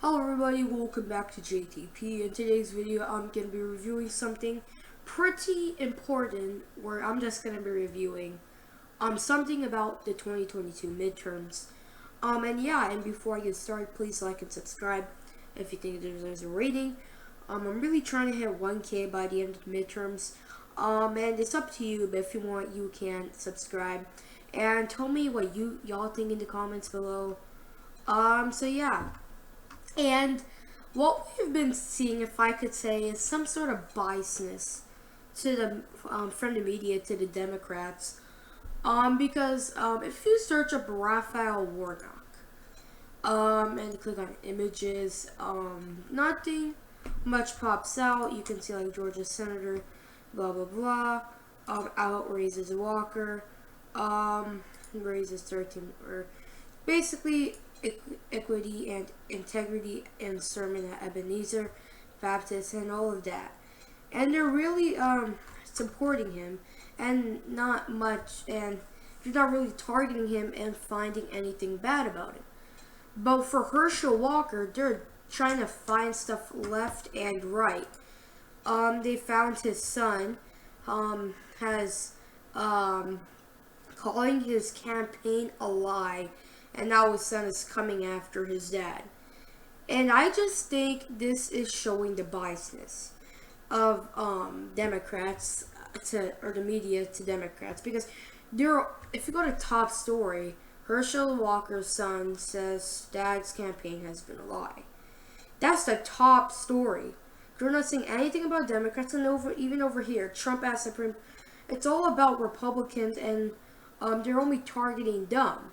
Hello everybody, welcome back to JTP. In today's video, I'm going to be reviewing something pretty important, where I'm just going to be reviewing something about the 2022 midterms. And before I get started, please like and subscribe if you think it deserves a rating. I'm really trying to hit 1K by the end of the midterms. And it's up to you, but if you want, you can subscribe. And tell me what y'all think in the comments below. And what we've been seeing, if I could say, is some sort of biasness to the from the media to the Democrats. Because if you search up Raphael Warnock, and click on images, nothing much pops out. You can see like Georgia Senator, blah blah blah, out raises Walker, raises 13, or basically equity and integrity and sermon at Ebenezer Baptist and all of that, and they're really supporting him and not much, and you're not really targeting him and finding anything bad about it. But for Herschel Walker, they're trying to find stuff left and right. They found his son has calling his campaign a lie, and now his son is coming after his dad. And I just think this is showing the biasness of Democrats or the media to Democrats, because if you go to top story, Herschel Walker's son says dad's campaign has been a lie. That's the top story. They're not saying anything about Democrats, and even over here, Trump as Supreme. It's all about Republicans, and they're only targeting them.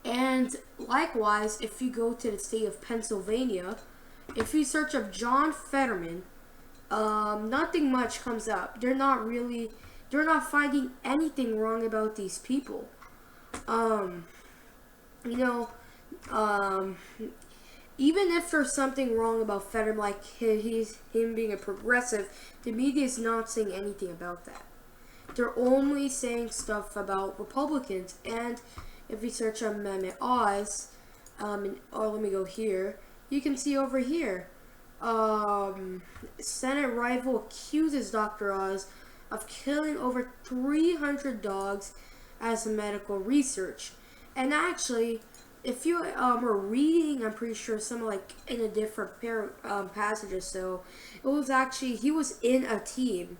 And likewise, if you go to the state of Pennsylvania, if you search up John Fetterman, nothing much comes up. They're not finding anything wrong about these people. Even if there's something wrong about Fetterman, like him being a progressive, the media is not saying anything about that. They're only saying stuff about Republicans. And if we search on Mehmet Oz, let me go here, you can see over here, Senate rival accuses Dr. Oz of killing over 300 dogs as medical research. And actually, if you were reading, I'm pretty sure some like in a different passage or so, it was actually, he was in a team.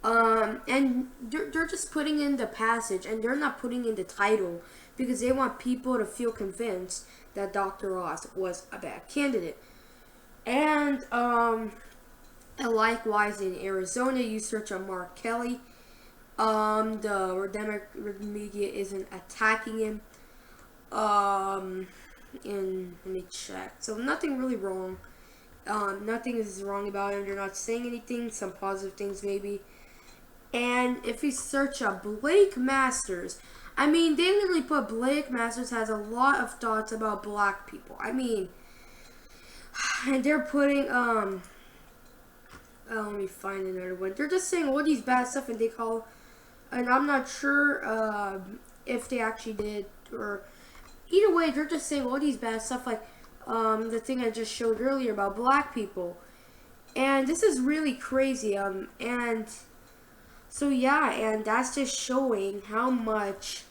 And they're just putting in the passage, and they're not putting in the title, because they want people to feel convinced that Dr. Oz was a bad candidate. And likewise in Arizona, you search on Mark Kelly, the Democrat media isn't attacking him. Let me check. So nothing really wrong. Nothing is wrong about him. They're not saying anything. Some positive things maybe. And if you search up Blake Masters, they literally put Blake Masters has a lot of thoughts about black people. And they're putting, let me find another one. They're just saying all these bad stuff, and and I'm not sure if they actually did, or either way, they're just saying all these bad stuff, like the thing I just showed earlier about black people. And this is really crazy, and that's just showing how much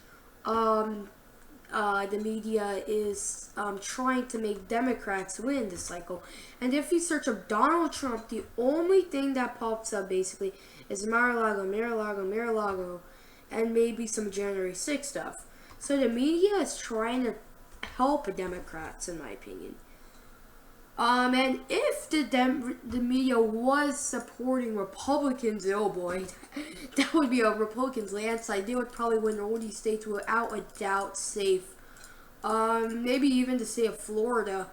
the media is trying to make Democrats win this cycle. And if you search up Donald Trump, the only thing that pops up basically is Mar-a-Lago, and maybe some January 6th stuff. So the media is trying to help Democrats, in my opinion. And if the media was supporting Republicans, oh boy, that would be a Republicans landslide. They would probably win all these states without a doubt, safe. Maybe even the state of Florida.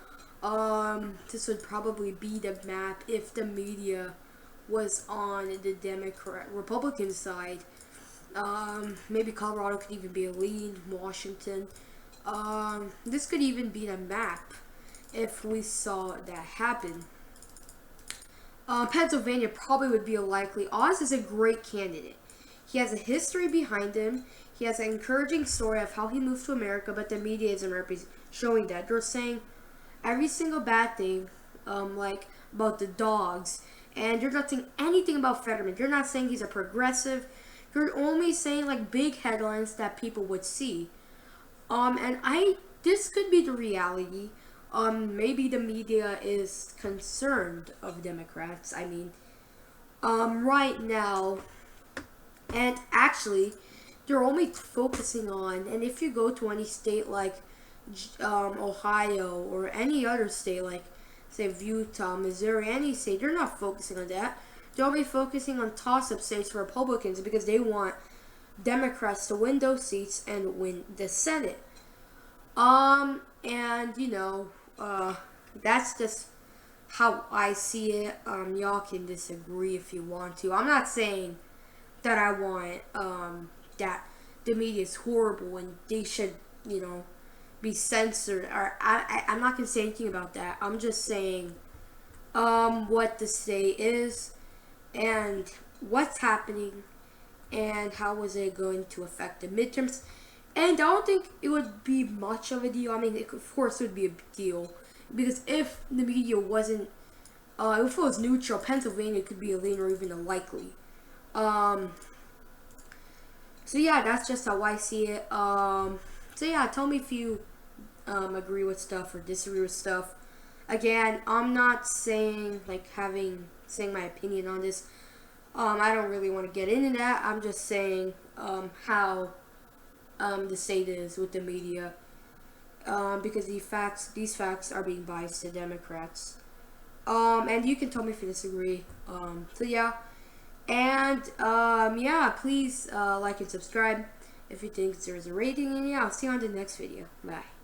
This would probably be the map if the media was on the Republican side. Maybe Colorado could even be a lead. Washington. This could even be the map if we saw that happen. Pennsylvania probably would be a likely. Oz is a great candidate. He has a history behind him. He has an encouraging story of how he moved to America, but the media isn't showing that. They're saying every single bad thing, like about the dogs, and you're not saying anything about Fetterman. You're not saying he's a progressive. You're only saying like big headlines that people would see. And this could be the reality. Maybe the media is concerned of Democrats. I mean, right now, and actually, they're only focusing on, and if you go to any state like Ohio or any other state like, say, Utah, Missouri, any state, they're not focusing on that. They're only focusing on toss-up states for Republicans because they want Democrats to win those seats and win the Senate. And that's just how I see it. Y'all can disagree if you want to. I'm not saying that I want that the media is horrible and they should, be censored. Or I'm not gonna say anything about that. I'm just saying what the state is and what's happening and how is it going to affect the midterms. And I don't think it would be much of a deal. I mean, of course, it would be a big deal because if the media wasn't, if it was neutral, Pennsylvania could be a lean or even a likely. So yeah, that's just how I see it. So yeah, tell me if you agree with stuff or disagree with stuff. Again, I'm not saying saying my opinion on this. I don't really want to get into that. I'm just saying how the state is with the media, because these facts are being biased to Democrats. And you can tell me if you disagree. So yeah, and yeah, please like and subscribe if you think there's a rating. And yeah, I'll see you on the next video. Bye.